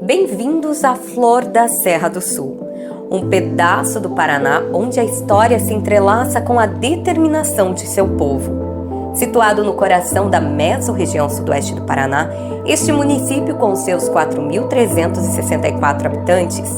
Bem-vindos à Flor da Serra do Sul, um pedaço do Paraná onde a história se entrelaça com a determinação de seu povo. Situado no coração da mesorregião sudoeste do Paraná, este município, com seus 4.364 habitantes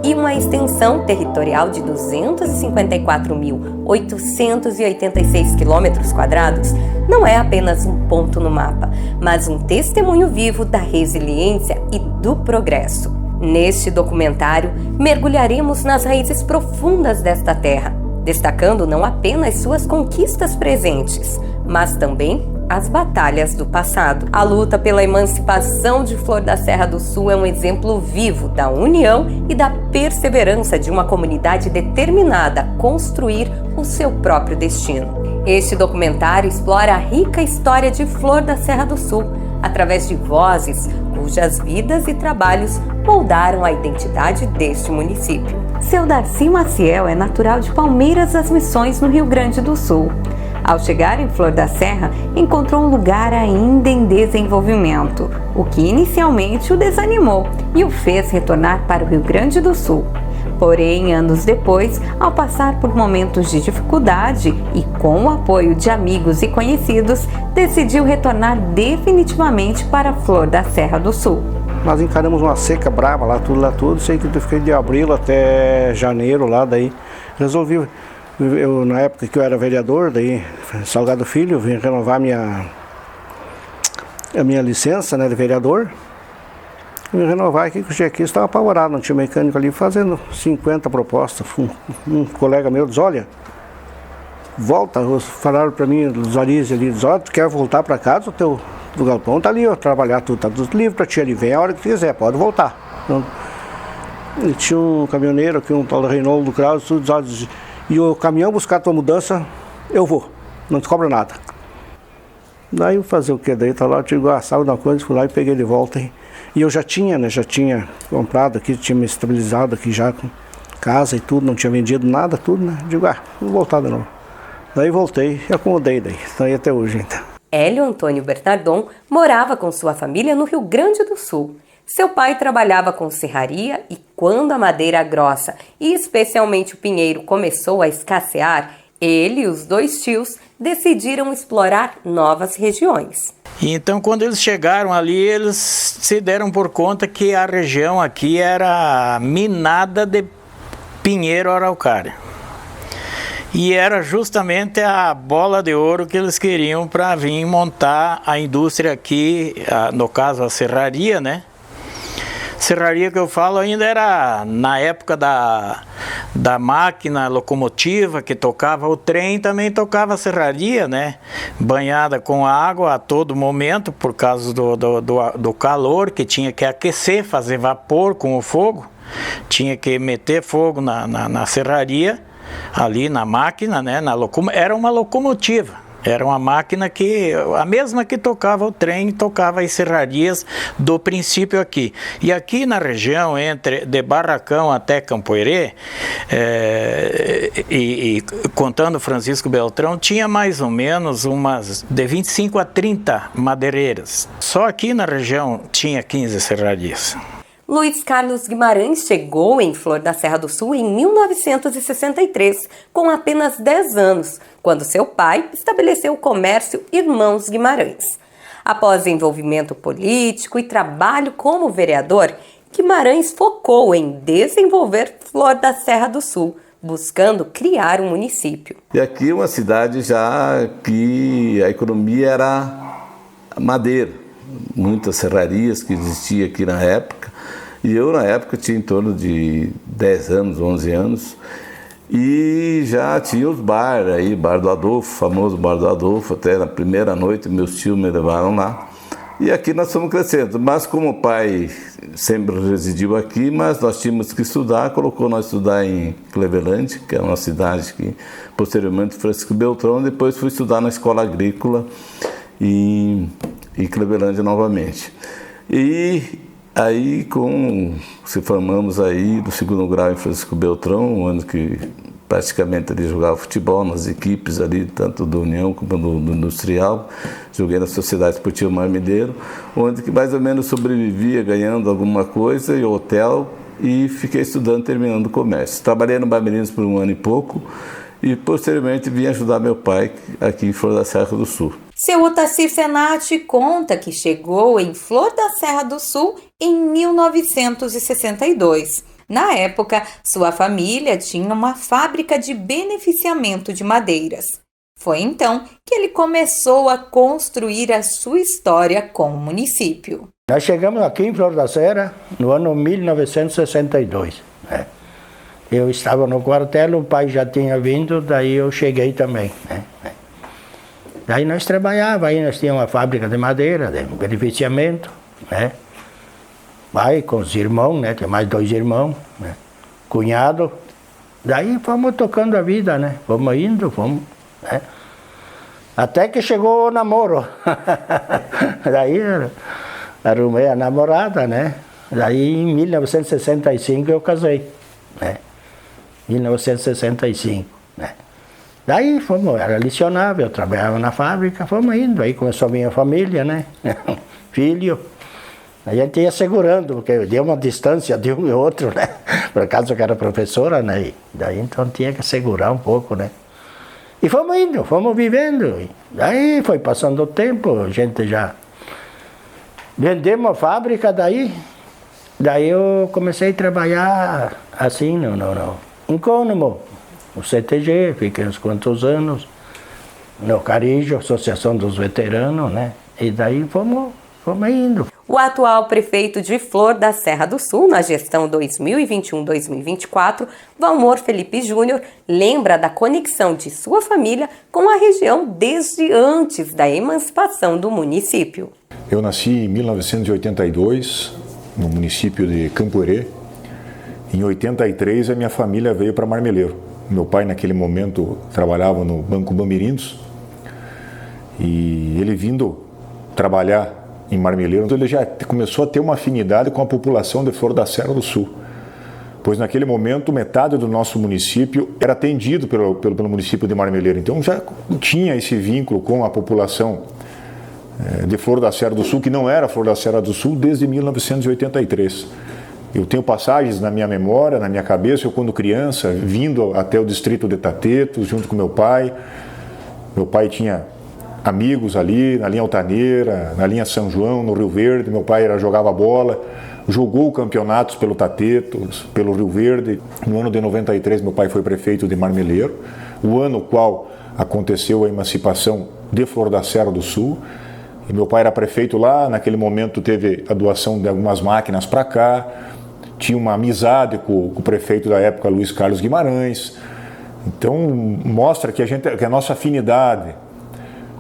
e uma extensão territorial de 254.886 quilômetros quadrados, não é apenas um ponto no mapa, mas um testemunho vivo da resiliência e do progresso. Neste documentário, mergulharemos nas raízes profundas desta terra, destacando não apenas suas conquistas presentes, mas também as batalhas do passado. A luta pela emancipação de Flor da Serra do Sul é um exemplo vivo da união e da perseverança de uma comunidade determinada a construir o seu próprio destino. Este documentário explora a rica história de Flor da Serra do Sul, através de vozes cujas vidas e trabalhos moldaram a identidade deste município. Seu Darcy Maciel é natural de Palmeiras das Missões, no Rio Grande do Sul. Ao chegar em Flor da Serra, encontrou um lugar ainda em desenvolvimento, o que inicialmente o desanimou e o fez retornar para o Rio Grande do Sul. Porém, anos depois, ao passar por momentos de dificuldade e com o apoio de amigos e conhecidos, decidiu retornar definitivamente para Flor da Serra do Sul. Nós encaramos uma seca brava lá tudo, sei que eu fiquei de abril até janeiro lá, daí resolvi, na época que eu era vereador, daí Salgado Filho, vim renovar a minha licença, né, de vereador. Me renovar aqui, que eu cheguei aqui, estava apavorado, não tinha mecânico ali fazendo 50 propostas. Um colega meu diz, olha, volta, falaram para mim, dos Arizes ali, diz, olha, tu quer voltar para casa, do galpão tá ali, ó, trabalhar tudo, tá tudo livre para ti ali, vem a hora que tu quiser, pode voltar. Então, e tinha um caminhoneiro aqui, um tal Reinaldo do Krause, tudo diz, olha, e o caminhão buscar a tua mudança, eu vou, não te cobra nada. Daí fazer o que? Daí tá lá, eu digo, sabe uma coisa, fui lá e peguei de volta, hein? E eu já tinha comprado aqui, tinha me estabilizado aqui já com casa e tudo, não tinha vendido nada, tudo, né? Digo, vou voltar de novo. Daí voltei e acomodei daí, então aí até hoje ainda. Hélio Antônio Bernardon morava com sua família no Rio Grande do Sul. Seu pai trabalhava com serraria e quando a madeira grossa, e especialmente o pinheiro, começou a escassear, ele e os dois tios decidiram explorar novas regiões. E então, quando eles chegaram ali, eles se deram por conta que a região aqui era minada de pinheiro araucária. E era justamente a bola de ouro que eles queriam para vir montar a indústria aqui, no caso a serraria, né? Serraria que eu falo ainda era na época da máquina locomotiva que tocava o trem, também tocava a serraria, né? Banhada com água a todo momento por causa do calor, que tinha que aquecer, fazer vapor com o fogo. Tinha que meter fogo na serraria, ali na máquina, né? Era uma locomotiva. Era uma máquina a mesma que tocava o trem, tocava as serrarias do princípio aqui. E aqui na região, de Barracão até Campoerê, e contando Francisco Beltrão, tinha mais ou menos umas de 25 a 30 madeireiras. Só aqui na região tinha 15 serrarias. Luiz Carlos Guimarães chegou em Flor da Serra do Sul em 1963, com apenas 10 anos, quando seu pai estabeleceu o comércio Irmãos Guimarães. Após envolvimento político e trabalho como vereador, Guimarães focou em desenvolver Flor da Serra do Sul, buscando criar um município. E aqui é uma cidade já que a economia era madeira, muitas serrarias que existiam aqui na época. E eu, na época, tinha em torno de 10 anos, 11 anos, e já tinha os bares aí, Bar do Adolfo, famoso Bar do Adolfo, até na primeira noite meus tios me levaram lá. E aqui nós fomos crescendo, mas como o pai sempre residiu aqui, mas nós tínhamos que estudar, colocou nós estudar em Cleveland, que é uma cidade que, posteriormente, Francisco Beltrão, depois fui estudar na escola agrícola em Cleveland novamente. E Aí se formamos aí no segundo grau em Francisco Beltrão, onde que praticamente ali jogava futebol nas equipes ali, tanto do União como do Industrial. Joguei na Sociedade Esportiva Marmeleiro, onde que mais ou menos sobrevivia ganhando alguma coisa e hotel, e fiquei estudando, terminando o comércio. Trabalhei no Bamerinos por 1 ano e pouco e posteriormente vim ajudar meu pai aqui em Flor da Serra do Sul. Seu Otacir Senati conta que chegou em Flor da Serra do Sul em 1962. Na época, sua família tinha uma fábrica de beneficiamento de madeiras. Foi então que ele começou a construir a sua história com o município. Nós chegamos aqui em Flor da Serra no ano 1962. Né? Eu estava no quartel, o pai já tinha vindo, daí eu cheguei também. Né? Daí nós trabalhávamos, aí nós tínhamos uma fábrica de madeira, de beneficiamento, né? Pai com os irmãos, né? Tem mais 2 irmãos, né? Cunhado. Daí fomos tocando a vida, né? Fomos indo, né? Até que chegou o namoro. Daí arrumei a namorada, né? Daí em 1965 eu casei, né? 1965, né? Daí era licionável, eu trabalhava na fábrica, fomos indo, aí começou a minha família, né? Filho. A gente ia segurando, porque deu uma distância de um e outro, né? Por acaso que era professora, né? E daí então tinha que segurar um pouco, né? E fomos indo, fomos vivendo. Daí foi passando o tempo, a gente já vendemos a fábrica, daí eu comecei a trabalhar assim, em Cônamo, no CTG, fiquei uns quantos anos, no Carijo, Associação dos Veteranos, né? E daí fomos indo. O atual prefeito de Flor da Serra do Sul, na gestão 2021-2024, Valmor Felipe Júnior, lembra da conexão de sua família com a região desde antes da emancipação do município. Eu nasci em 1982, no município de Campo Herê. Em 83, a minha família veio para Marmeleiro. Meu pai, naquele momento, trabalhava no Banco Bamerinos. E ele vindo trabalhar em Marmeleiro, ele já começou a ter uma afinidade com a população de Flor da Serra do Sul. Pois naquele momento, metade do nosso município era atendido pelo município de Marmeleiro. Então já tinha esse vínculo com a população de Flor da Serra do Sul, que não era Flor da Serra do Sul desde 1983. Eu tenho passagens na minha memória, na minha cabeça, eu quando criança, vindo até o distrito de Tatetos, junto com meu pai. Meu pai tinha amigos ali, na linha Altaneira, na linha São João, no Rio Verde. Meu pai jogava bola, jogou campeonatos pelo Tatetos, pelo Rio Verde. No ano de 93, meu pai foi prefeito de Marmeleiro, o ano no qual aconteceu a emancipação de Flor da Serra do Sul. E meu pai era prefeito lá, naquele momento teve a doação de algumas máquinas para cá, tinha uma amizade com o prefeito da época, Luiz Carlos Guimarães. Então mostra que a nossa afinidade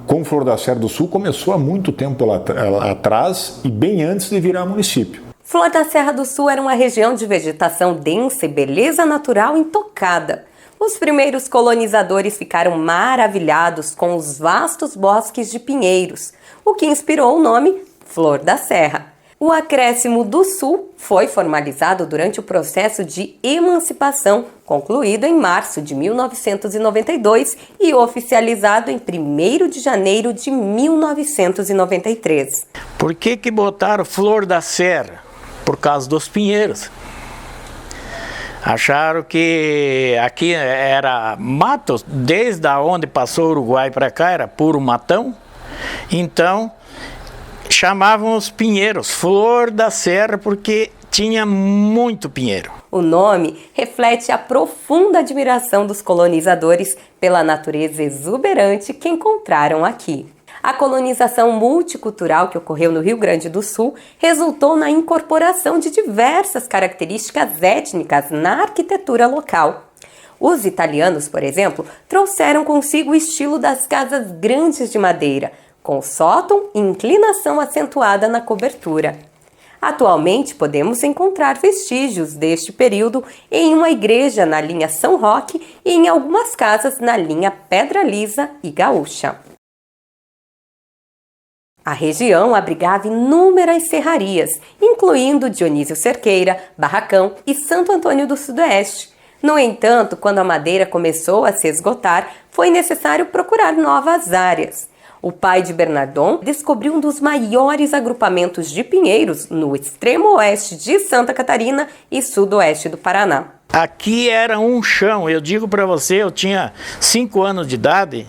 com Flor da Serra do Sul começou há muito tempo lá atrás e bem antes de virar município. Flor da Serra do Sul era uma região de vegetação densa e beleza natural intocada. Os primeiros colonizadores ficaram maravilhados com os vastos bosques de pinheiros, o que inspirou o nome Flor da Serra. O acréscimo do Sul foi formalizado durante o processo de emancipação, concluído em março de 1992 e oficializado em 1º de janeiro de 1993. Por que botaram Flor da Serra? Por causa dos pinheiros. Acharam que aqui era mato, desde onde passou o Uruguai para cá, era puro matão. Então, chamavam os pinheiros Flor da Serra porque tinha muito pinheiro. O nome reflete a profunda admiração dos colonizadores pela natureza exuberante que encontraram aqui. A colonização multicultural que ocorreu no Rio Grande do Sul resultou na incorporação de diversas características étnicas na arquitetura local. Os italianos, por exemplo, trouxeram consigo o estilo das casas grandes de madeira, com sótão e inclinação acentuada na cobertura. Atualmente, podemos encontrar vestígios deste período em uma igreja na linha São Roque e em algumas casas na linha Pedra Lisa e Gaúcha. A região abrigava inúmeras serrarias, incluindo Dionísio Cerqueira, Barracão e Santo Antônio do Sudoeste. No entanto, quando a madeira começou a se esgotar, foi necessário procurar novas áreas. O pai de Bernardon descobriu um dos maiores agrupamentos de pinheiros no extremo oeste de Santa Catarina e sudoeste do Paraná. Aqui era um chão, eu digo para você, eu tinha 5 anos de idade,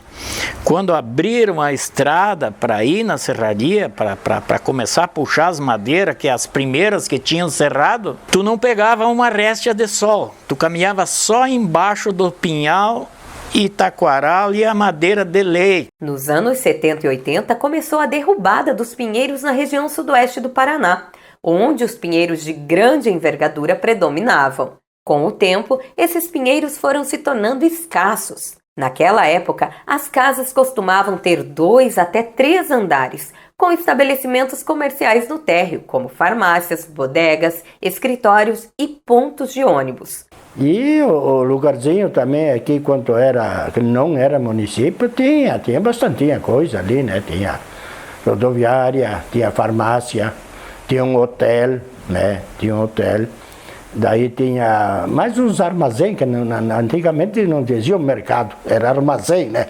quando abriram a estrada para ir na serraria, para começar a puxar as madeiras, que as primeiras que tinham serrado, tu não pegava uma réstia de sol, tu caminhava só embaixo do pinhal e taquaral e a madeira de lei. Nos anos 70 e 80 começou a derrubada dos pinheiros na região sudoeste do Paraná, onde os pinheiros de grande envergadura predominavam. Com o tempo, esses pinheiros foram se tornando escassos. Naquela época, as casas costumavam ter 2 até 3 andares, com estabelecimentos comerciais no térreo, como farmácias, bodegas, escritórios e pontos de ônibus. E o lugarzinho também aqui, quando que não era município, tinha bastante coisa ali, né? Tinha rodoviária, tinha farmácia, tinha um hotel, né? Tinha um hotel. Daí tinha mais uns armazéns, que antigamente não dizia mercado, era armazém, né?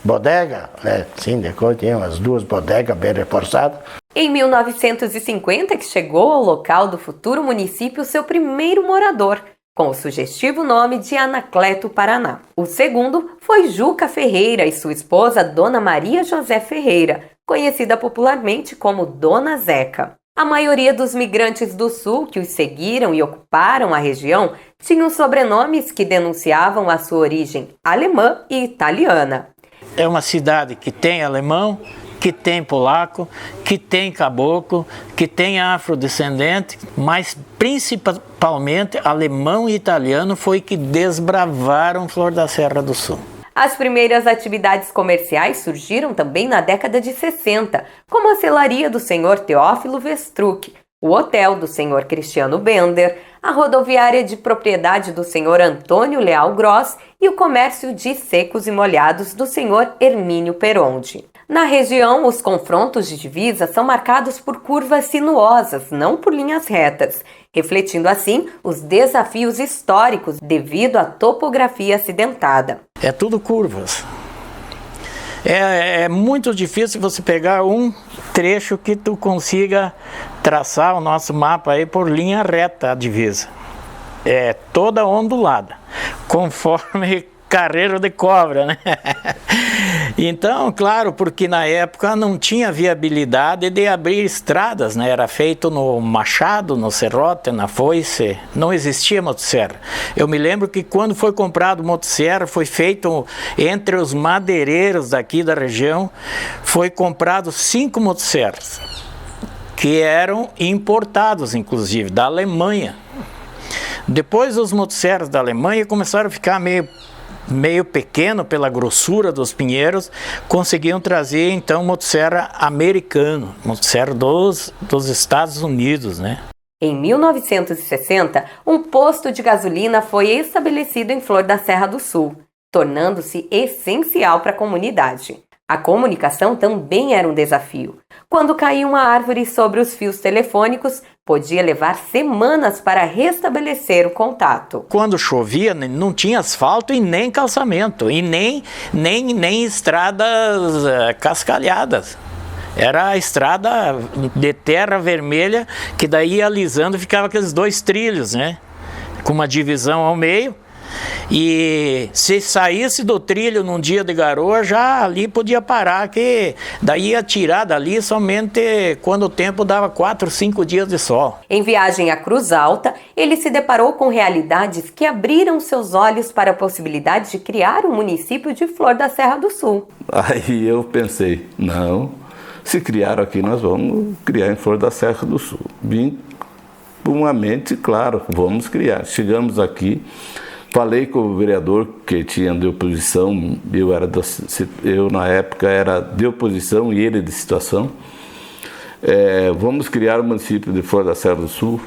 Bodega, né? Sim, depois tinha umas 2 bodegas bem reforçadas. Em 1950 que chegou ao local do futuro município seu primeiro morador, com o sugestivo nome de Anacleto Paraná. O segundo foi Juca Ferreira e sua esposa Dona Maria José Ferreira, conhecida popularmente como Dona Zeca. A maioria dos migrantes do sul que os seguiram e ocuparam a região tinham sobrenomes que denunciavam a sua origem alemã e italiana. É uma cidade que tem alemão, que tem polaco, que tem caboclo, que tem afrodescendente, mas principalmente alemão e italiano foi que desbravaram Flor da Serra do Sul. As primeiras atividades comerciais surgiram também na década de 60, como a selaria do senhor Teófilo Vestruc, o hotel do senhor Cristiano Bender, a rodoviária de propriedade do senhor Antônio Leal Gross e o comércio de secos e molhados do senhor Hermínio Peronde. Na região, os confrontos de divisa são marcados por curvas sinuosas, não por linhas retas, refletindo assim os desafios históricos devido à topografia acidentada. É tudo curvas. É muito difícil você pegar um trecho que tu consiga traçar o nosso mapa aí por linha reta a divisa. É toda ondulada, conforme carreiro de cobra, né? Então, claro, porque na época não tinha viabilidade de abrir estradas, né? Era feito no machado, no serrote, na foice, não existia motosserra. Eu me lembro que quando foi comprado motosserra, foi feito entre os madeireiros daqui da região, foi comprado 5 motosserras, que eram importados, inclusive, da Alemanha. Depois os motosserras da Alemanha começaram a ficar meio pequeno pela grossura dos pinheiros, conseguiam trazer então motosserra americano, motosserra dos Estados Unidos, né? Em 1960, um posto de gasolina foi estabelecido em Flor da Serra do Sul, tornando-se essencial para a comunidade. A comunicação também era um desafio. Quando caía uma árvore sobre os fios telefônicos, podia levar semanas para restabelecer o contato. Quando chovia, não tinha asfalto e nem calçamento, e nem estradas cascalhadas. Era a estrada de terra vermelha, que daí ia alisando, ficava aqueles 2 trilhos, né? Com uma divisão ao meio. E se saísse do trilho num dia de garoa, já ali podia parar, que daí ia tirar dali somente quando o tempo dava 4, 5 dias de sol. Em viagem à Cruz Alta, ele se deparou com realidades que abriram seus olhos para a possibilidade de criar um município de Flor da Serra do Sul. Aí eu pensei, não, se criaram aqui, nós vamos criar em Flor da Serra do Sul. Vim com uma mente, claro, vamos criar. Chegamos aqui. Falei com o vereador que tinha de oposição, eu na época era de oposição e ele de situação. Vamos criar o município de Flor da Serra do Sul?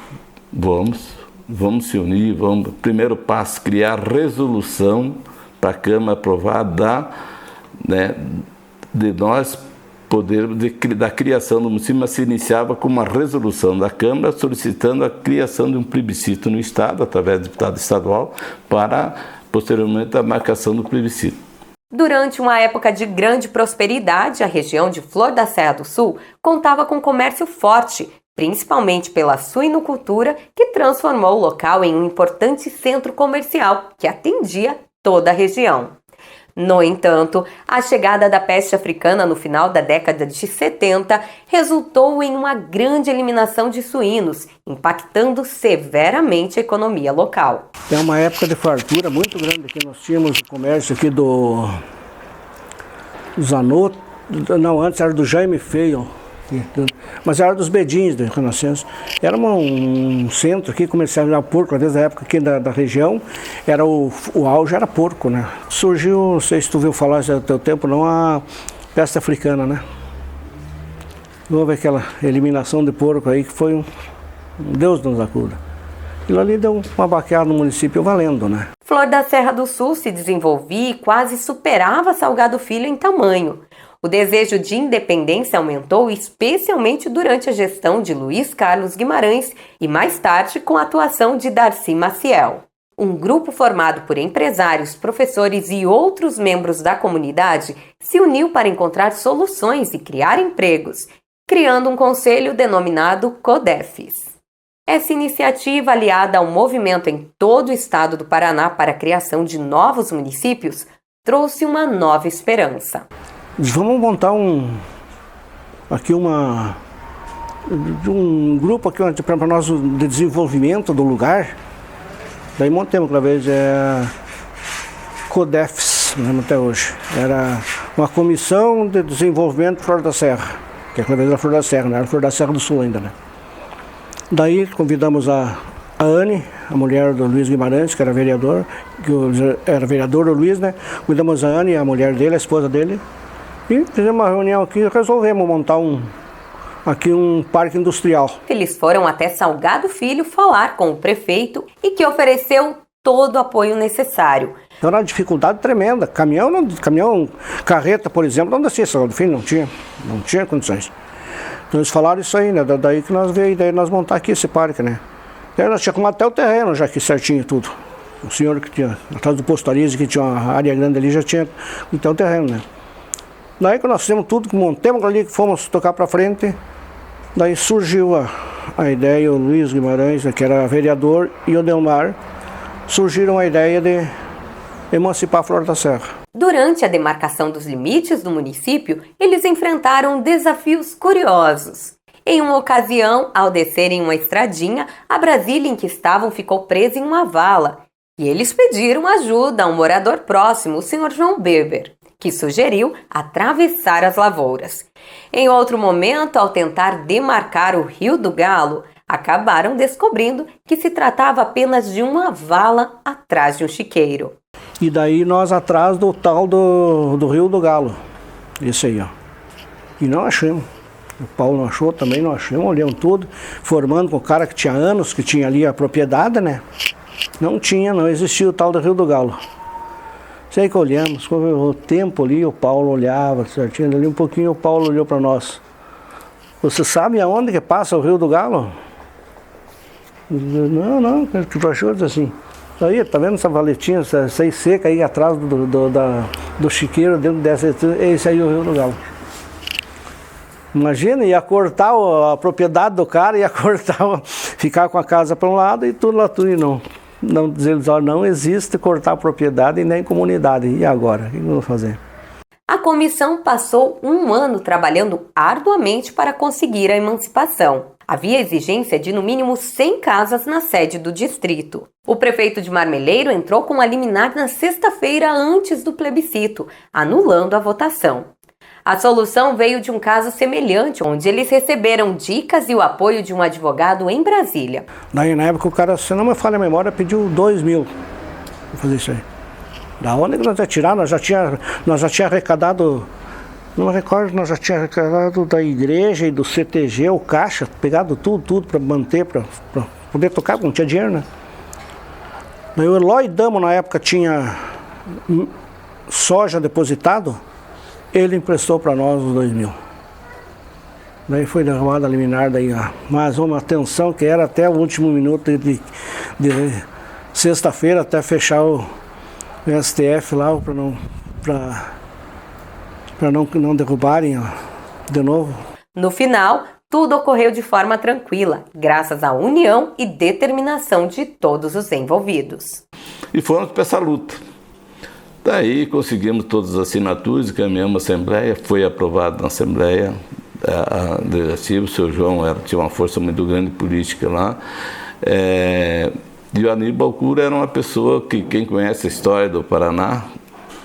Vamos se unir, primeiro passo, criar resolução para a Câmara aprovar de nós poder da criação do município, mas se iniciava com uma resolução da Câmara solicitando a criação de um plebiscito no Estado, através do deputado estadual, para, posteriormente, a marcação do plebiscito. Durante uma época de grande prosperidade, a região de Flor da Serra do Sul contava com comércio forte, principalmente pela suinocultura, que transformou o local em um importante centro comercial que atendia toda a região. No entanto, a chegada da peste africana no final da década de 70 resultou em uma grande eliminação de suínos, impactando severamente a economia local. É uma época de fartura muito grande que nós tínhamos o comércio aqui do Zanotto, não, antes era do Jaime Feio, mas era dos Bedins da Renascença. Era um centro aqui comercial porco, desde a época aqui da região, era o auge era porco, né? Surgiu, não sei se tu viu falar já no teu tempo, não, a peste africana, né? Houve aquela eliminação de porco aí que foi um Deus nos acuda. Aquilo ali deu uma baqueada no município valendo, né? Flor da Serra do Sul se desenvolvia e quase superava Salgado Filho em tamanho. O desejo de independência aumentou especialmente durante a gestão de Luiz Carlos Guimarães e mais tarde com a atuação de Darcy Maciel. Um grupo formado por empresários, professores e outros membros da comunidade se uniu para encontrar soluções e criar empregos, criando um conselho denominado CODEFES. Essa iniciativa, aliada ao movimento em todo o estado do Paraná para a criação de novos municípios, trouxe uma nova esperança. Vamos montar um grupo aqui para nós de desenvolvimento do lugar. Daí montamos outra vez CODEFES, até hoje. Era uma comissão de desenvolvimento Flor da Serra, que aquela vez era Flor da Serra, não era Flor da Serra do Sul ainda, né? Daí convidamos a Anne, a mulher do Luiz Guimarães, que era vereador, era vereador do Luiz, né? Convidamos a Anne, a mulher dele, a esposa dele. E fizemos uma reunião aqui e resolvemos montar um parque industrial. Eles foram até Salgado Filho falar com o prefeito e que ofereceu todo o apoio necessário. Então era uma dificuldade tremenda. Caminhão, carreta, por exemplo, não descia Salgado Filho, não tinha condições. Então eles falaram isso aí, né? Daí que nós veio a ideia de nós montar aqui esse parque, né? Daí nós tínhamos até o terreno já aqui certinho tudo. O senhor que tinha, atrás do posto Arise, que tinha uma área grande ali, já tinha então o terreno, né? Daí que nós fizemos tudo, que montamos ali, que fomos tocar para frente, daí surgiu a ideia, o Luiz Guimarães, que era vereador, e o Delmar, surgiram a ideia de emancipar a Flor da Serra. Durante a demarcação dos limites do município, eles enfrentaram desafios curiosos. Em uma ocasião, ao descerem uma estradinha, a Brasília em que estavam ficou presa em uma vala, e eles pediram ajuda a um morador próximo, o Sr. João Beber, que sugeriu atravessar as lavouras. Em outro momento, ao tentar demarcar o Rio do Galo, acabaram descobrindo que se tratava apenas de uma vala atrás de um chiqueiro. E daí nós atrás do tal do Rio do Galo, esse aí, ó. E não achamos. O Paulo não achou, também não achamos, olhamos tudo, formando com o cara que tinha anos, que tinha ali a propriedade, né? Não existia o tal do Rio do Galo. Sei que olhamos, o tempo ali, o Paulo olhava certinho, ali um pouquinho o Paulo olhou para nós. Você sabe aonde que passa o Rio do Galo? Não, que tu achou assim. Aí, tá vendo essa valetinha, essa seca aí atrás do chiqueiro, dentro dessa, esse aí é o Rio do Galo. Imagina, ia cortar a propriedade do cara, ia cortar, ficar com a casa para um lado e tudo lá, tudo e não. Não existe cortar a propriedade e nem comunidade. E agora? O que vamos fazer? A comissão passou um ano trabalhando arduamente para conseguir a emancipação. Havia exigência de no mínimo 100 casas na sede do distrito. O prefeito de Marmeleiro entrou com a liminar na sexta-feira antes do plebiscito, anulando a votação. A solução veio de um caso semelhante, onde eles receberam dicas e o apoio de um advogado em Brasília. Daí, na época, o cara, se não me falha a memória, pediu 2.000 para fazer isso aí. Da onde que nós ia tirar? Nós já tinha arrecadado, não me recordo, nós já tinha arrecadado da igreja e do CTG, o caixa, pegado tudo para manter, para poder tocar, porque não tinha dinheiro, né? Daí o Eloy Damo, na época, tinha soja depositado, ele emprestou para nós os 2.000. Daí foi derrubada a liminar, daí mais uma tensão que era até o último minuto de sexta-feira até fechar o STF lá para não derrubarem de novo. No final, tudo ocorreu de forma tranquila, graças à união e determinação de todos os envolvidos. E fomos para essa luta. Daí conseguimos todas as assinaturas, encaminhamos a Assembleia, foi aprovado na Assembleia Legislativa. O seu João tinha uma força muito grande política lá. E o Aníbal Cury era uma pessoa que, quem conhece a história do Paraná,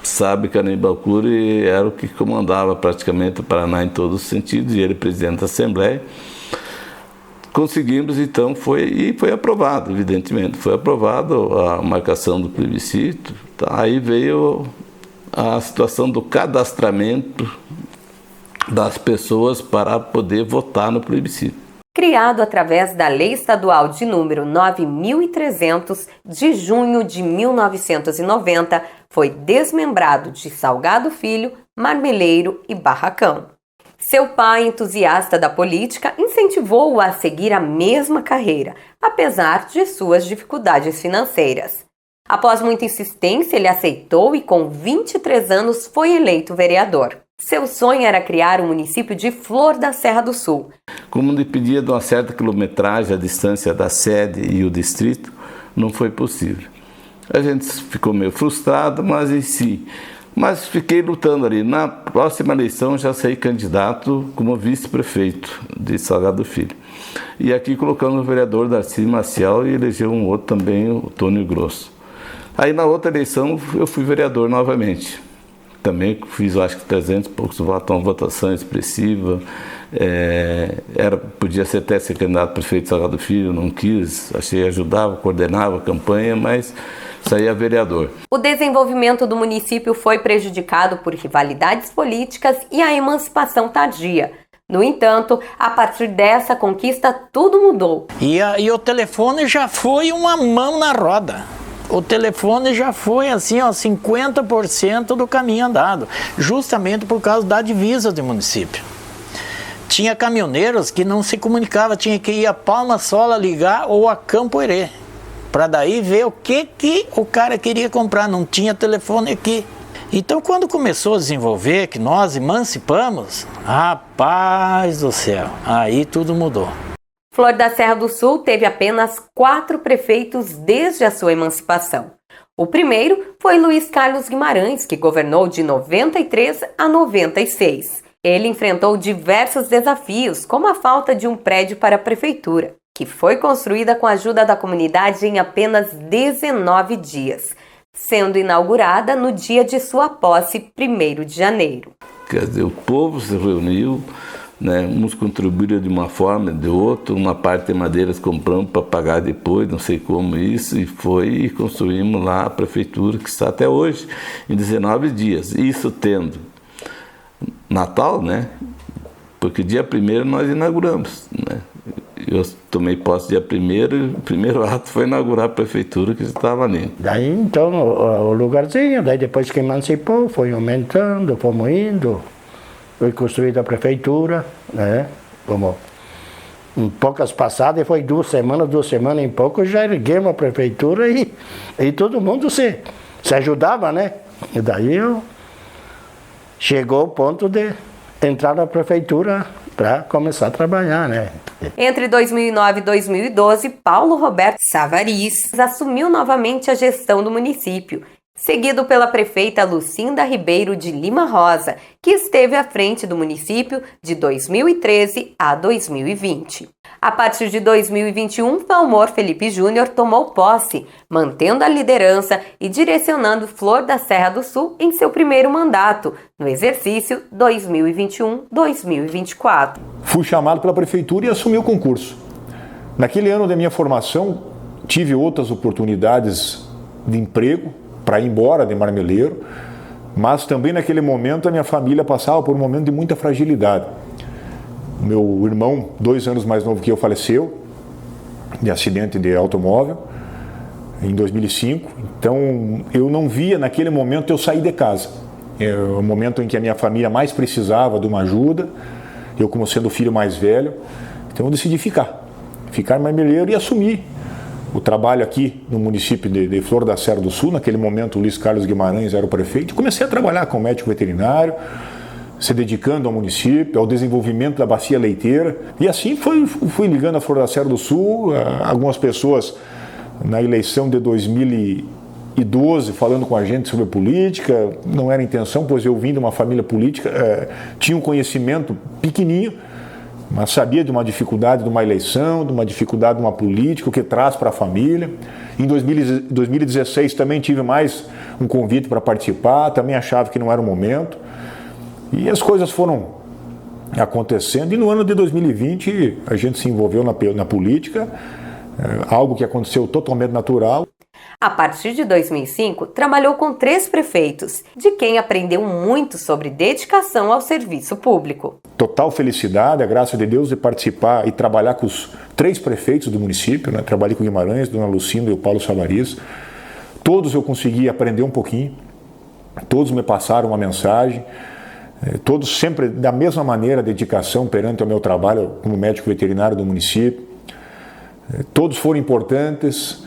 sabe que Aníbal Cury era o que comandava praticamente o Paraná em todos os sentidos, e ele presidente da Assembleia. Conseguimos, então, foi aprovado, evidentemente, foi aprovado a marcação do plebiscito. Tá? Aí veio a situação do cadastramento das pessoas para poder votar no plebiscito. Criado através da Lei Estadual de número 9.300, de junho de 1990, foi desmembrado de Salgado Filho, Marmeleiro e Barracão. Seu pai, entusiasta da política, incentivou-o a seguir a mesma carreira, apesar de suas dificuldades financeiras. Após muita insistência, ele aceitou e com 23 anos foi eleito vereador. Seu sonho era criar o município de Flor da Serra do Sul. Como dependia de uma certa quilometragem a distância da sede e o distrito, não foi possível. A gente ficou meio frustrado, mas fiquei lutando ali. Na próxima eleição já saí candidato como vice-prefeito de Salgado Filho. E aqui colocamos o vereador Darcy Maciel e elegeu um outro também, o Tônio Grosso. Aí na outra eleição eu fui vereador novamente. Também fiz, acho que 300 e poucos votos, uma votação expressiva. Podia ser até ser candidato a prefeito de Salgado Filho, não quis, achei ajudava, coordenava a campanha, mas saía vereador. O desenvolvimento do município foi prejudicado por rivalidades políticas e a emancipação tardia. No entanto, a partir dessa conquista, tudo mudou. E o telefone já foi uma mão na roda. O telefone já foi assim, 50% do caminho andado, justamente por causa da divisa do município. Tinha caminhoneiros que não se comunicavam, tinha que ir a Palma Sola ligar ou a Campo Herê, para daí ver o que o cara queria comprar, não tinha telefone aqui. Então, quando começou a desenvolver, que nós emancipamos, rapaz do céu, aí tudo mudou. Flor da Serra do Sul teve apenas 4 prefeitos desde a sua emancipação. O primeiro foi Luiz Carlos Guimarães, que governou de 93 a 96. Ele enfrentou diversos desafios, como a falta de um prédio para a prefeitura, que foi construída com a ajuda da comunidade em apenas 19 dias, sendo inaugurada no dia de sua posse, 1º de janeiro. Quer dizer, o povo se reuniu, uns contribuíram de uma forma, de outra, uma parte de madeiras compramos para pagar depois, não sei como isso, e construímos lá a prefeitura, que está até hoje, em 19 dias. Isso tendo Natal, porque dia 1º nós inauguramos, Eu tomei posse dia 1º e o primeiro ato foi inaugurar a prefeitura que estava ali. Daí então o lugarzinho, daí depois que emancipou, foi aumentando, fomos indo. Foi construída a prefeitura, como em poucas passadas, foi 2 semanas em pouco, já erguemos a prefeitura e todo mundo se ajudava, E daí chegou o ponto de entrar na prefeitura para começar a trabalhar, Entre 2009 e 2012, Paulo Roberto Savariz assumiu novamente a gestão do município, seguido pela prefeita Lucinda Ribeiro de Lima Rosa, que esteve à frente do município de 2013 a 2020. A partir de 2021, Valmor Felipe Júnior tomou posse, mantendo a liderança e direcionando Flor da Serra do Sul em seu primeiro mandato, no exercício 2021-2024. Fui chamado pela prefeitura e assumi o concurso. Naquele ano da minha formação, tive outras oportunidades de emprego, para ir embora de Marmeleiro, mas também naquele momento a minha família passava por um momento de muita fragilidade. Meu irmão, 2 anos mais novo que eu, faleceu de acidente de automóvel em 2005, então eu não via naquele momento eu sair de casa. É o momento em que a minha família mais precisava de uma ajuda eu como sendo o filho mais velho, então eu decidi ficar em Marmeleiro e assumir o trabalho aqui no município de Flor da Serra do Sul. Naquele momento o Luiz Carlos Guimarães era o prefeito. Comecei a trabalhar como médico veterinário, se dedicando ao município, ao desenvolvimento da bacia leiteira. E assim fui ligando a Flor da Serra do Sul. Algumas pessoas na eleição de 2012 falando com a gente sobre política. Não era intenção, pois eu vim de uma família política, tinha um conhecimento pequenininho, mas sabia de uma dificuldade de uma eleição, de uma dificuldade de uma política, o que traz para a família. Em 2016 também tive mais um convite para participar, também achava que não era o momento. E as coisas foram acontecendo e no ano de 2020 a gente se envolveu na política, algo que aconteceu totalmente natural. A partir de 2005, trabalhou com 3 prefeitos, de quem aprendeu muito sobre dedicação ao serviço público. Total felicidade, a graça de Deus, de participar e trabalhar com os 3 prefeitos do município, né? Trabalhei com o Guimarães, Dona Lucinda e o Paulo Savariz. Todos eu consegui aprender um pouquinho, todos me passaram uma mensagem, todos sempre da mesma maneira, dedicação perante o meu trabalho como médico veterinário do município. Todos foram importantes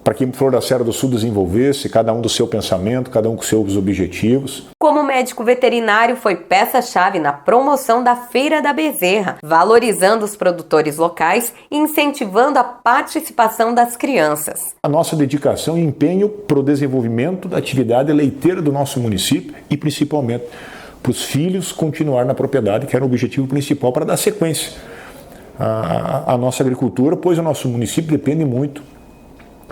para que Flor da Serra do Sul desenvolvesse, cada um do seu pensamento, cada um com seus objetivos. Como médico veterinário, foi peça-chave na promoção da Feira da Bezerra, valorizando os produtores locais e incentivando a participação das crianças. A nossa dedicação e empenho para o desenvolvimento da atividade leiteira do nosso município e principalmente para os filhos continuar na propriedade, que era o objetivo principal para dar sequência à nossa agricultura, pois o nosso município depende muito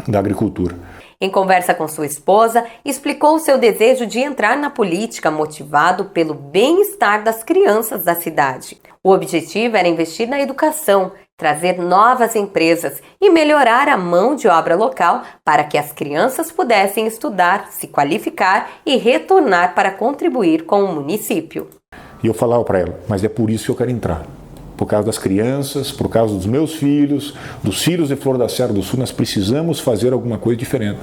da agricultura. Em conversa com sua esposa, explicou o seu desejo de entrar na política motivado pelo bem-estar das crianças da cidade. O objetivo era investir na educação, trazer novas empresas e melhorar a mão de obra local para que as crianças pudessem estudar, se qualificar e retornar para contribuir com o município. E eu falava para ela, mas é por isso que eu quero entrar. Por causa das crianças, por causa dos meus filhos, dos filhos de Flor da Serra do Sul, nós precisamos fazer alguma coisa diferente.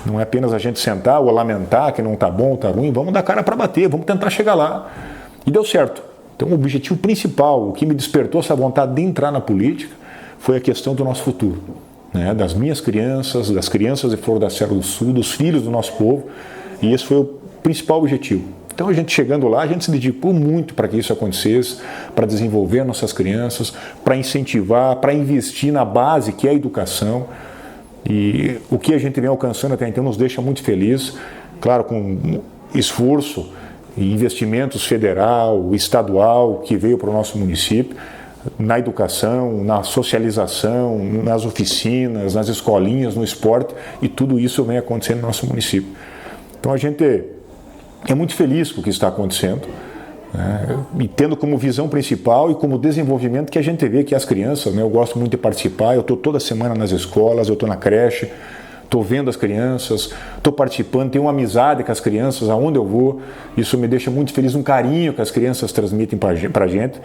Não é apenas a gente sentar ou lamentar que não está bom, está ruim, vamos dar cara para bater, vamos tentar chegar lá. E deu certo. Então o objetivo principal, o que me despertou essa vontade de entrar na política, foi a questão do nosso futuro, né? Das minhas crianças, das crianças de Flor da Serra do Sul, dos filhos do nosso povo, e esse foi o principal objetivo. Então a gente chegando lá, a gente se dedicou muito para que isso acontecesse, para desenvolver nossas crianças, para incentivar, para investir na base que é a educação. E o que a gente vem alcançando até então nos deixa muito felizes, claro, com esforço e investimentos federal, estadual, que veio para o nosso município, na educação, na socialização, nas oficinas, nas escolinhas, no esporte, e tudo isso vem acontecendo no nosso município. Então a gente é muito feliz com o que está acontecendo, né? E tendo como visão principal e como desenvolvimento que a gente vê que as crianças, né? Eu gosto muito de participar, eu estou toda semana nas escolas, eu estou na creche, estou vendo as crianças, estou participando, tenho uma amizade com as crianças aonde eu vou, isso me deixa muito feliz, um carinho que as crianças transmitem para a gente.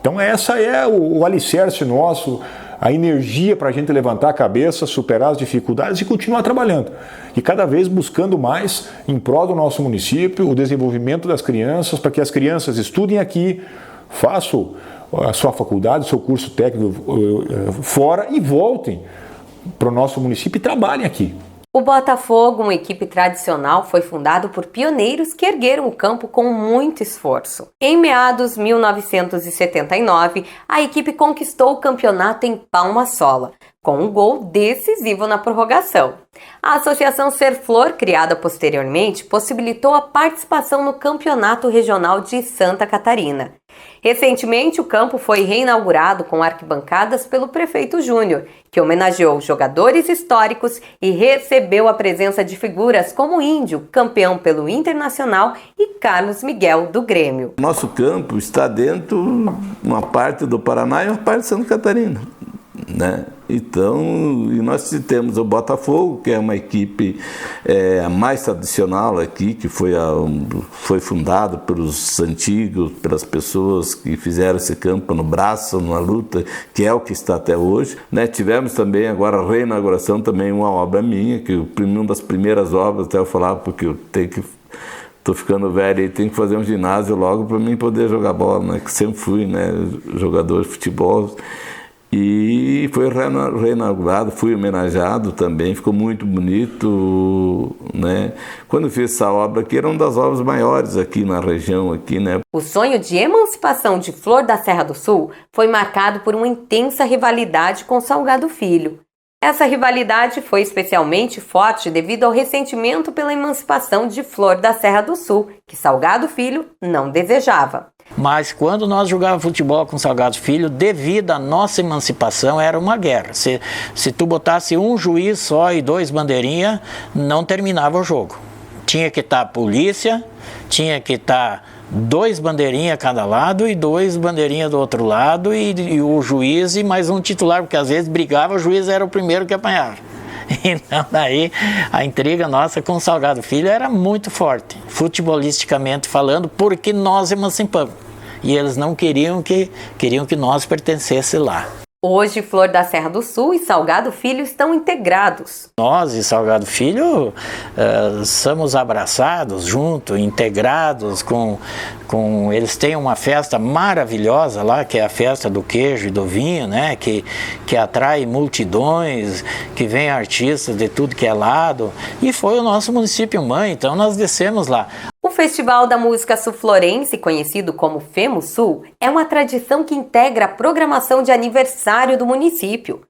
Então essa é o alicerce nosso, a energia para a gente levantar a cabeça, superar as dificuldades e continuar trabalhando. E cada vez buscando mais em prol do nosso município, o desenvolvimento das crianças, para que as crianças estudem aqui, façam a sua faculdade, o seu curso técnico fora e voltem para o nosso município e trabalhem aqui. O Botafogo, uma equipe tradicional, foi fundado por pioneiros que ergueram o campo com muito esforço. Em meados de 1979, a equipe conquistou o campeonato em Palma Sola, com um gol decisivo na prorrogação. A Associação Ser Flor, criada posteriormente, possibilitou a participação no Campeonato Regional de Santa Catarina. Recentemente, o campo foi reinaugurado com arquibancadas pelo prefeito Júnior, que homenageou jogadores históricos e recebeu a presença de figuras como Índio, campeão pelo Internacional, e Carlos Miguel, do Grêmio. Nosso campo está dentro uma parte do Paraná e uma parte de Santa Catarina, né? Então, e nós temos o Botafogo, que é uma equipe mais tradicional aqui, que foi fundado pelos antigos, pelas pessoas que fizeram esse campo no braço, numa luta, que é o que está até hoje, né? Tivemos também agora a reinauguração, também uma obra minha, que uma das primeiras obras, até eu falar, porque eu tenho que tô ficando velho e tenho que fazer um ginásio logo para mim poder jogar bola, né? Que sempre fui, né, jogador de futebol. E foi reinaugurado, fui homenageado também, ficou muito bonito, né? Quando eu fiz essa obra aqui, era uma das obras maiores aqui na região, aqui, né? O sonho de emancipação de Flor da Serra do Sul foi marcado por uma intensa rivalidade com Salgado Filho. Essa rivalidade foi especialmente forte devido ao ressentimento pela emancipação de Flor da Serra do Sul, que Salgado Filho não desejava. Mas quando nós jogávamos futebol com Salgado Filho, devido à nossa emancipação, era uma guerra. Se tu botasse um juiz só e 2 bandeirinhas, não terminava o jogo. Tinha que estar a polícia, tinha que estar 2 bandeirinhas a cada lado e 2 bandeirinhas do outro lado e o juiz e mais um titular, porque às vezes brigava, o juiz era o primeiro que apanhava. Então daí a intriga nossa com o Salgado Filho era muito forte, futebolisticamente falando, porque nós emancipamos. E eles não queriam que nós pertencesse lá. Hoje, Flor da Serra do Sul e Salgado Filho estão integrados. Nós e Salgado Filho somos abraçados juntos, integrados com... Eles têm uma festa maravilhosa lá, que é a festa do queijo e do vinho, né? Que atrai multidões, que vem artistas de tudo que é lado. E foi o nosso município mãe, então nós descemos lá. O Festival da Música Sul-Florense, conhecido como FEMUSul, é uma tradição que integra a programação de aniversário do município.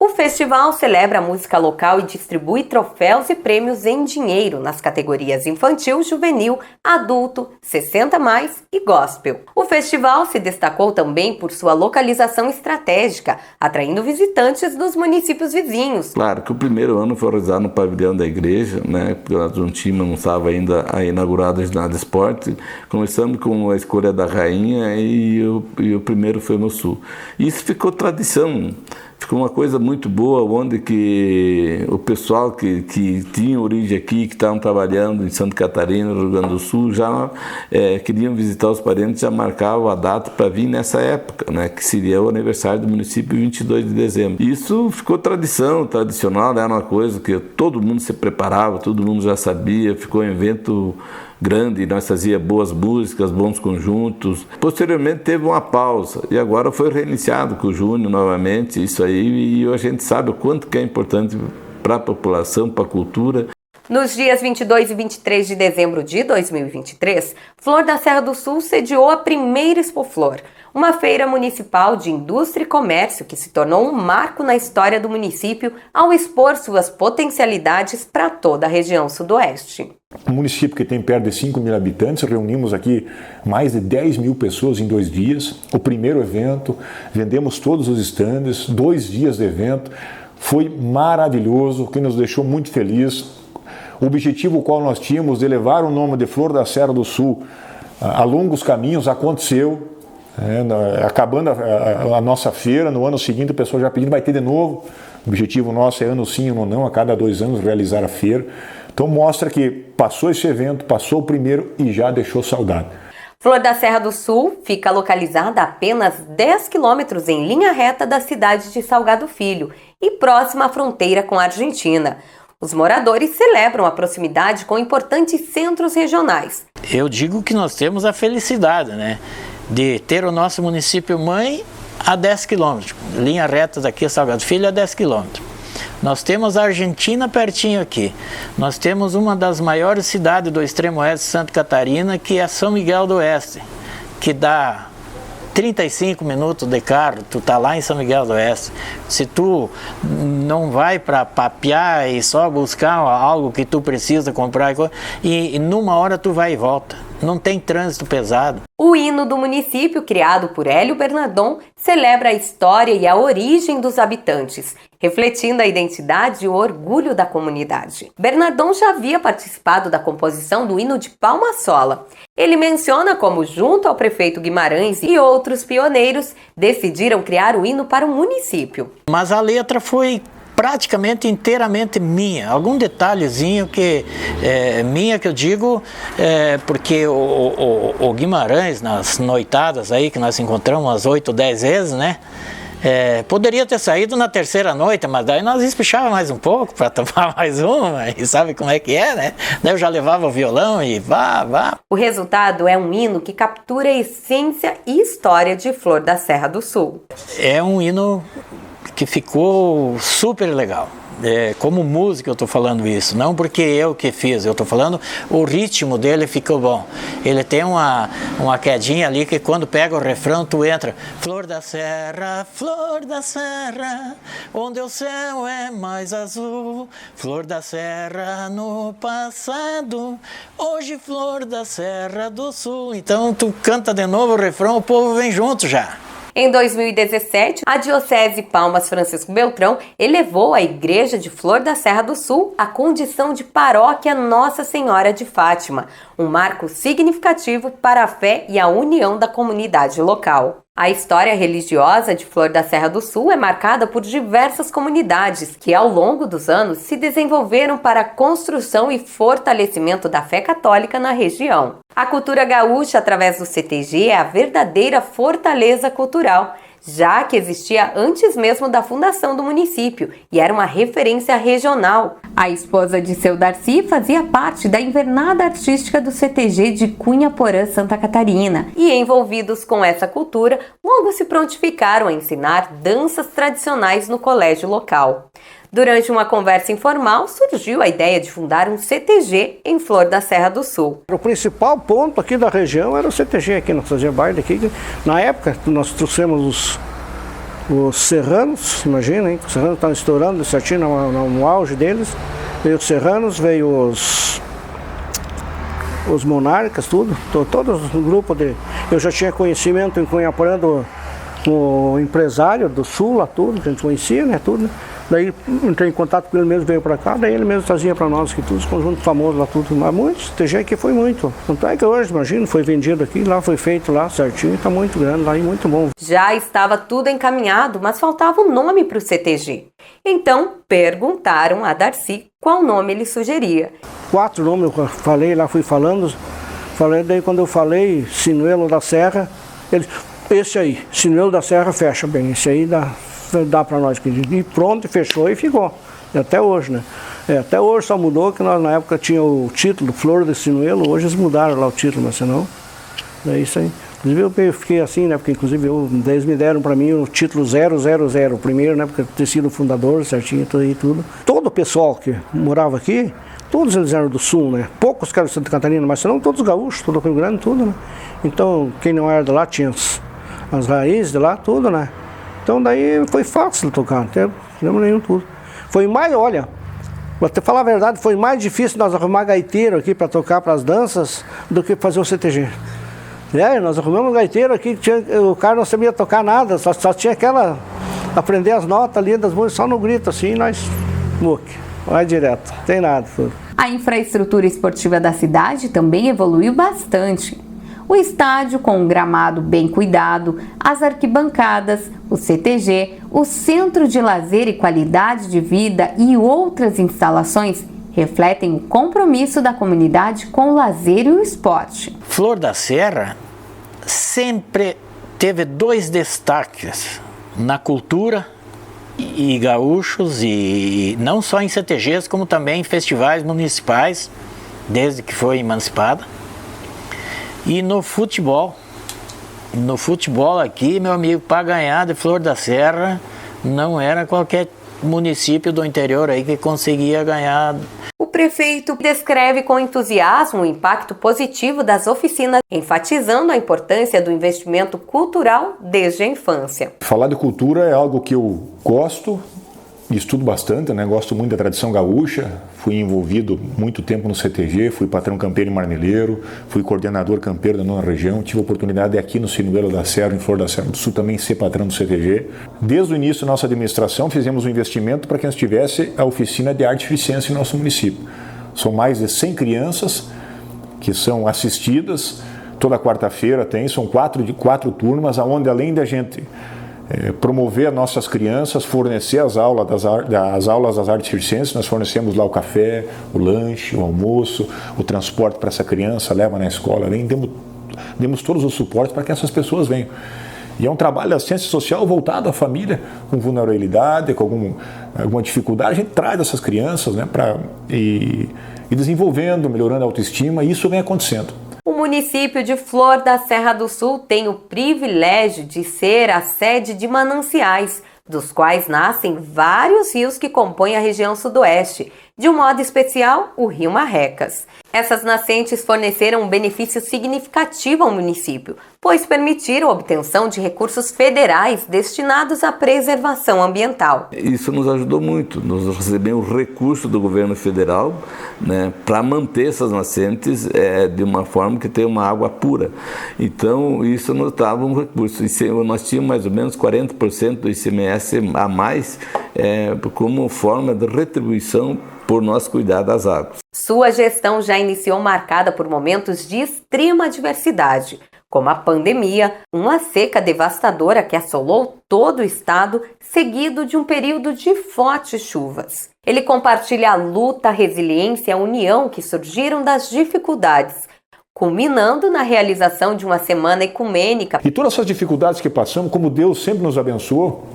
O festival celebra a música local e distribui troféus e prêmios em dinheiro nas categorias infantil, juvenil, adulto, 60+, e gospel. O festival se destacou também por sua localização estratégica, atraindo visitantes dos municípios vizinhos. Claro que o primeiro ano foi realizado no pavilhão da igreja, né? Porque o time não estava ainda inaugurado a ginásio de esporte. Começamos com a escolha da rainha e o primeiro foi no sul. Isso ficou tradição. Ficou uma coisa muito boa, onde que o pessoal que tinha origem aqui, que estavam trabalhando em Santa Catarina, no Rio Grande do Sul, já queriam visitar os parentes, já marcavam a data para vir nessa época, né, que seria o aniversário do município, 22 de dezembro. Isso ficou tradicional, era uma coisa que todo mundo se preparava, todo mundo já sabia, ficou um evento grande, nós fazíamos boas músicas, bons conjuntos. Posteriormente teve uma pausa e agora foi reiniciado com o Júnior novamente, isso aí, e a gente sabe o quanto que é importante para a população, para a cultura. Nos dias 22 e 23 de dezembro de 2023, Flor da Serra do Sul sediou a primeira Expo Flor, uma feira municipal de indústria e comércio que se tornou um marco na história do município ao expor suas potencialidades para toda a região sudoeste. Um município que tem perto de 5.000 habitantes, reunimos aqui mais de 10.000 pessoas em 2 dias. O primeiro evento, vendemos todos os estandes, 2 dias de evento, foi maravilhoso, que nos deixou muito felizes. O objetivo qual nós tínhamos de levar o nome de Flor da Serra do Sul a longos caminhos aconteceu. Acabando a nossa feira, no ano seguinte o pessoal já pedindo, vai ter de novo. O objetivo nosso é ano sim, ano não, a cada 2 anos realizar a feira. Então mostra que passou esse evento, passou o primeiro e já deixou saudade. Flor da Serra do Sul fica localizada a apenas 10 quilômetros em linha reta da cidade de Salgado Filho e próxima à fronteira com a Argentina. Os moradores celebram a proximidade com importantes centros regionais. Eu digo que nós temos a felicidade, né, de ter o nosso município mãe a 10 quilômetros. Linha reta daqui a Salgado Filho a 10 quilômetros. Nós temos a Argentina pertinho aqui. Nós temos uma das maiores cidades do extremo oeste de Santa Catarina, que é São Miguel do Oeste, que dá 35 minutos de carro, tu tá lá em São Miguel do Oeste. Se tu não vai para papear e só buscar algo que tu precisa comprar, e numa hora tu vai e volta. Não tem trânsito pesado. O hino do município, criado por Hélio Bernardon, celebra a história e a origem dos habitantes, refletindo a identidade e o orgulho da comunidade. Bernardon já havia participado da composição do hino de Palma Sola. Ele menciona como, junto ao prefeito Guimarães e outros pioneiros, decidiram criar o hino para o município. Mas a letra foi praticamente inteiramente minha. Algum detalhezinho que minha, que eu digo, porque o Guimarães, nas noitadas aí que nós encontramos umas 8 ou 10 vezes, né? Poderia ter saído na terceira noite, mas daí nós espichávamos mais um pouco para tomar mais uma, e sabe como é que é, né? Daí eu já levava o violão e vá. O resultado é um hino que captura a essência e história de Flor da Serra do Sul. É um hino que ficou super legal. Como música eu estou falando isso, não porque eu que fiz, eu estou falando o ritmo dele ficou bom. Ele tem uma quedinha ali que quando pega o refrão tu entra. Flor da Serra, onde o céu é mais azul. Flor da Serra no passado, hoje Flor da Serra do Sul. Então tu canta de novo o refrão, o povo vem junto já. Em 2017, a Diocese Palmas Francisco Beltrão elevou a Igreja de Flor da Serra do Sul à condição de paróquia Nossa Senhora de Fátima, um marco significativo para a fé e a união da comunidade local. A história religiosa de Flor da Serra do Sul é marcada por diversas comunidades que, ao longo dos anos, se desenvolveram para a construção e fortalecimento da fé católica na região. A cultura gaúcha, através do CTG, é a verdadeira fortaleza cultural, já que existia antes mesmo da fundação do município e era uma referência regional. A esposa de seu Darcy fazia parte da invernada artística do CTG de Cunha Porã, Santa Catarina, e envolvidos com essa cultura, logo se prontificaram a ensinar danças tradicionais no colégio local. Durante uma conversa informal, surgiu a ideia de fundar um CTG em Flor da Serra do Sul. O principal ponto aqui da região era o CTG aqui, nós fazíamos baile aqui. Na época, nós trouxemos os serranos, imagina, hein? Os serranos estavam estourando certinho no auge deles. Veio os serranos, veio os monarcas, tudo, todos o grupo de... Eu já tinha conhecimento em Cunha Porã do empresário do Sul, lá tudo, que a gente conhecia, né, tudo, né? Daí entrei em contato com ele mesmo, veio para cá, daí ele mesmo trazia para nós aqui tudo, os conjuntos famosos lá tudo, mas muitos, TG aqui foi muito. Tanto é que hoje, imagina, foi vendido aqui, lá foi feito lá certinho, está muito grande lá e muito bom. Já estava tudo encaminhado, mas faltava um nome para o CTG. Então perguntaram a Darcy qual nome ele sugeria. 4 nomes eu falei lá, fui falando, daí quando eu falei Sinuelo da Serra, ele, esse aí, Sinuelo da Serra fecha bem, esse aí dá para nós, e pronto, fechou e ficou, e até hoje, né? Até hoje só mudou que nós na época tinha o título Flor de Sinuelo, hoje eles mudaram lá o título, mas senão, é isso aí. Inclusive eu fiquei assim, né, porque inclusive eles me deram para mim o título 000, o primeiro, né, porque eu ter sido o fundador, certinho, tudo. Todo o pessoal que morava aqui, todos eles eram do Sul, né, poucos que eram de Santa Catarina, mas senão todos gaúchos, todo o Rio Grande, tudo, né. Então, quem não era de lá tinha as raízes de lá, tudo, né. Então daí foi fácil de tocar, não tem problema nenhum, tudo. Foi mais, olha, vou te falar a verdade, foi mais difícil nós arrumar gaiteiro aqui para tocar para as danças do que fazer o CTG. Nós arrumamos um gaiteiro aqui, o cara não sabia tocar nada, só tinha aquela, aprender as notas ali das músicas só no grito assim, nós, vai direto, não tem nada. Tudo. A infraestrutura esportiva da cidade também evoluiu bastante. O estádio com um gramado bem cuidado, as arquibancadas, o CTG, o centro de lazer e qualidade de vida e outras instalações refletem o compromisso da comunidade com o lazer e o esporte. Flor da Serra sempre teve 2 destaques na cultura e gaúchos, e não só em CTGs, como também em festivais municipais, desde que foi emancipada. E no futebol aqui, meu amigo, para ganhar de Flor da Serra, não era qualquer município do interior aí que conseguia ganhar. O prefeito descreve com entusiasmo o impacto positivo das oficinas, enfatizando a importância do investimento cultural desde a infância. Falar de cultura é algo que eu gosto, estudo bastante, né? Gosto muito da tradição gaúcha, fui envolvido muito tempo no CTG, fui patrão campeiro em Marmeleiro, fui coordenador campeiro da 9ª região, tive a oportunidade aqui no Sinuelo da Serra, em Flor da Serra do Sul, também ser patrão do CTG. Desde o início da nossa administração, fizemos um investimento para que nós tivesse a oficina de arte circense em nosso município. São mais de 100 crianças que são assistidas, toda quarta-feira são 4 turmas, onde além da gente promover as nossas crianças, fornecer as aulas das artes circenses, nós fornecemos lá o café, o lanche, o almoço, o transporte para essa criança, leva na escola, além demos todos os suportes para que essas pessoas venham. E é um trabalho de assistência social voltado à família com vulnerabilidade, com alguma dificuldade. A gente traz essas crianças, né, e desenvolvendo, melhorando a autoestima, e isso vem acontecendo. O município de Flor da Serra do Sul tem o privilégio de ser a sede de mananciais, dos quais nascem vários rios que compõem a região sudoeste, de um modo especial o Rio Marrecas. Essas nascentes forneceram um benefício significativo ao município, pois permitiram a obtenção de recursos federais destinados à preservação ambiental. Isso nos ajudou muito, nós recebemos recursos do governo federal, né, para manter essas nascentes de uma forma que tenha uma água pura. Então, isso nos dava um recurso. Nós tínhamos mais ou menos 40% do ICMS a mais como forma de retribuição por nós cuidar das águas. Sua gestão já iniciou marcada por momentos de extrema adversidade, como a pandemia, uma seca devastadora que assolou todo o estado, seguido de um período de fortes chuvas. Ele compartilha a luta, a resiliência e a união que surgiram das dificuldades, culminando na realização de uma semana ecumênica. E todas essas dificuldades que passamos, como Deus sempre nos abençoou,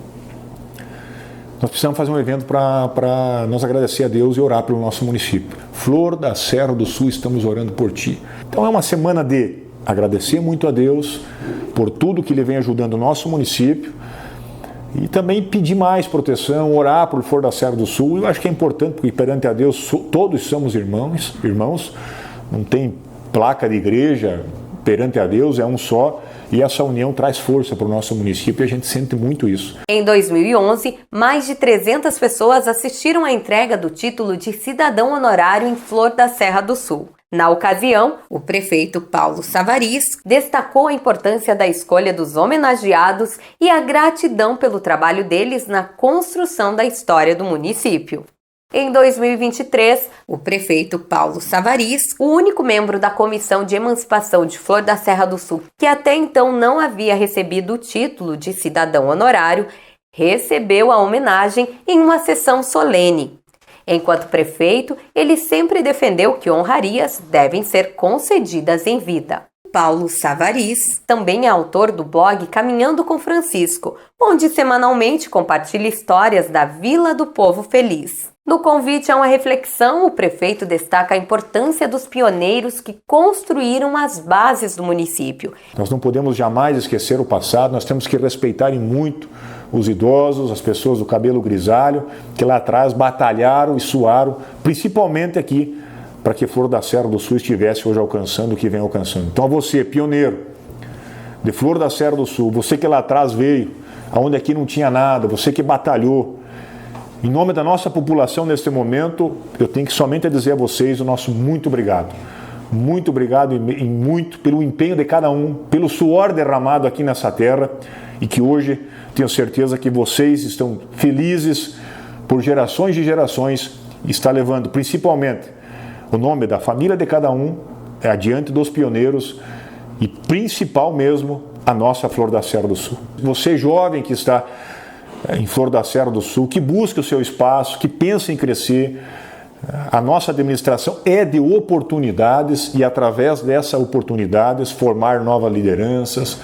nós precisamos fazer um evento para nós agradecer a Deus e orar pelo nosso município. Flor da Serra do Sul, estamos orando por ti. Então é uma semana de agradecer muito a Deus por tudo que Ele vem ajudando o nosso município e também pedir mais proteção, orar por Flor da Serra do Sul. Eu acho que é importante, porque perante a Deus todos somos irmãos, não tem placa de igreja, perante a Deus é um só. E essa união traz força para o nosso município e a gente sente muito isso. Em 2011, mais de 300 pessoas assistiram à entrega do título de cidadão honorário em Flor da Serra do Sul. Na ocasião, o prefeito Paulo Savariz destacou a importância da escolha dos homenageados e a gratidão pelo trabalho deles na construção da história do município. Em 2023, o prefeito Paulo Savariz, o único membro da Comissão de Emancipação de Flor da Serra do Sul, que até então não havia recebido o título de cidadão honorário, recebeu a homenagem em uma sessão solene. Enquanto prefeito, ele sempre defendeu que honrarias devem ser concedidas em vida. Paulo Savariz também é autor do blog Caminhando com Francisco, onde semanalmente compartilha histórias da Vila do Povo Feliz. No convite a uma reflexão, o prefeito destaca a importância dos pioneiros que construíram as bases do município. Nós não podemos jamais esquecer o passado, nós temos que respeitar muito os idosos, as pessoas do cabelo grisalho, que lá atrás batalharam e suaram, principalmente aqui, para que Flor da Serra do Sul estivesse hoje alcançando o que vem alcançando. Então a você, pioneiro de Flor da Serra do Sul, você que lá atrás veio, aonde aqui não tinha nada, você que batalhou, em nome da nossa população neste momento, eu tenho que somente dizer a vocês o nosso muito obrigado. Muito obrigado e muito pelo empenho de cada um, pelo suor derramado aqui nessa terra e que hoje tenho certeza que vocês estão felizes por gerações e gerações e está levando principalmente o nome da família de cada um adiante dos pioneiros e principal mesmo a nossa Flor da Serra do Sul. Você jovem que está em Flor da Serra do Sul, que busca o seu espaço, que pensa em crescer. A nossa administração é de oportunidades e através dessas oportunidades formar novas lideranças,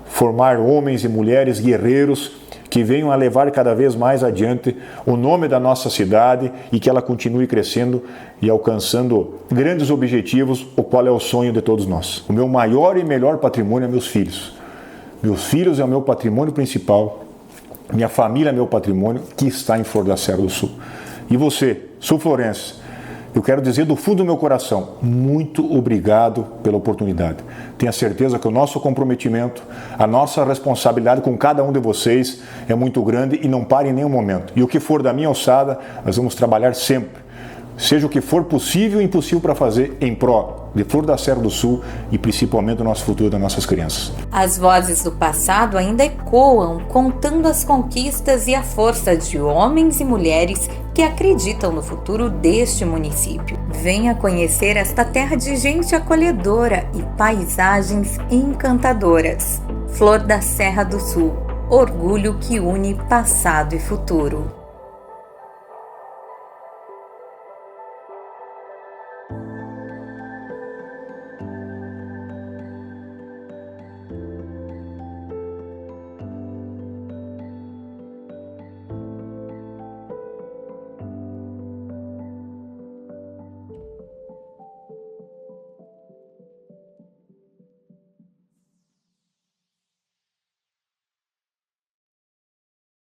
formar homens e mulheres guerreiros que venham a levar cada vez mais adiante o nome da nossa cidade e que ela continue crescendo e alcançando grandes objetivos, o qual é o sonho de todos nós. O meu maior e melhor patrimônio é meus filhos. Meus filhos é o meu patrimônio principal. Minha família é meu patrimônio, que está em Flor da Serra do Sul. E você, sul-florense, eu quero dizer do fundo do meu coração, muito obrigado pela oportunidade. Tenha certeza que o nosso comprometimento, a nossa responsabilidade com cada um de vocês é muito grande e não pare em nenhum momento. E o que for da minha alçada, nós vamos trabalhar sempre. Seja o que for possível e impossível para fazer em pró de Flor da Serra do Sul e principalmente do nosso futuro, das nossas crianças. As vozes do passado ainda ecoam, contando as conquistas e a força de homens e mulheres que acreditam no futuro deste município. Venha conhecer esta terra de gente acolhedora e paisagens encantadoras. Flor da Serra do Sul, orgulho que une passado e futuro.